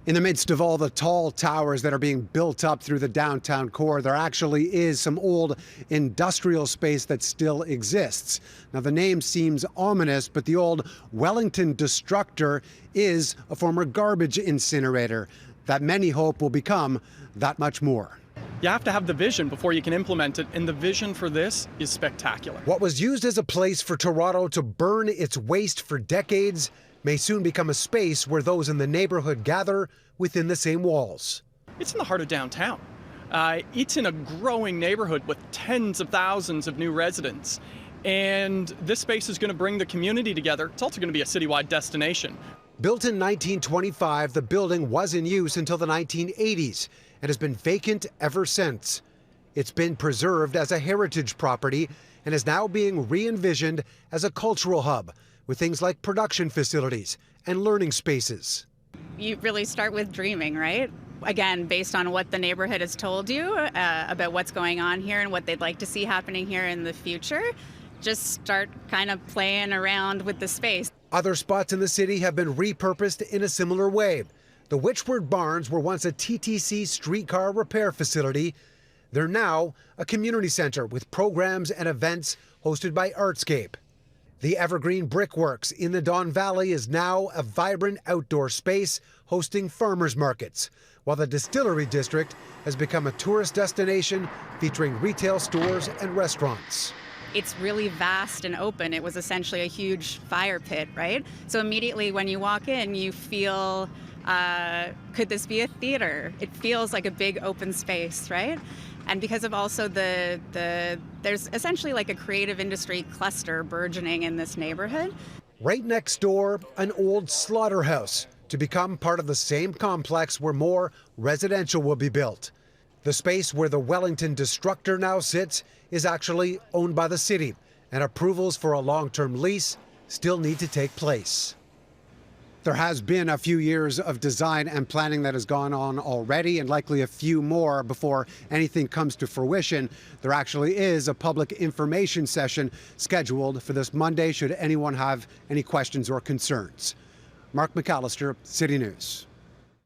In the midst of all the tall towers that are being built up through the downtown core, there actually is some old industrial space that still exists. Now, the name seems ominous, but the old Wellington Destructor is a former garbage incinerator that many hope will become that much more. You have to have the vision before you can implement it, and the vision for this is spectacular. What was used as a place for Toronto to burn its waste for decades may soon become a space where those in the neighborhood gather within the same walls. It's in the heart of downtown. It's in a growing neighborhood with tens of thousands of new residents. And this space is going to bring the community together. It's also going to be a citywide destination. Built in 1925, the building was in use until the 1980s and has been vacant ever since. It's been preserved as a heritage property and is now being re-envisioned as a cultural hub with things like production facilities and learning spaces. You really start with dreaming, right? Again, based on what the neighborhood has told you about what's going on here and what they'd like to see happening here in the future. Just start kind of playing around with the space. Other spots in the city have been repurposed in a similar way. The Witchward Barns were once a TTC streetcar repair facility. They're now a community center with programs and events hosted by Artscape. The Evergreen Brickworks in the Don Valley is now a vibrant outdoor space hosting farmers markets, while the Distillery District has become a tourist destination featuring retail stores and restaurants. It's really vast and open. It was essentially a huge fire pit, right? So immediately when you walk in, you feel, could this be a theater? It feels like a big open space, right? And because of also there's essentially like a creative industry cluster burgeoning in this neighborhood. Right next door, an old slaughterhouse to become part of the same complex where more residential will be built. The space where the Wellington Destructor now sits is actually owned by the city, and approvals for a long-term lease still need to take place. There has been a few years of design and planning that has gone on already, and likely a few more before anything comes to fruition. There actually is a public information session scheduled for this Monday should anyone have any questions or concerns. Mark McAllister, City News.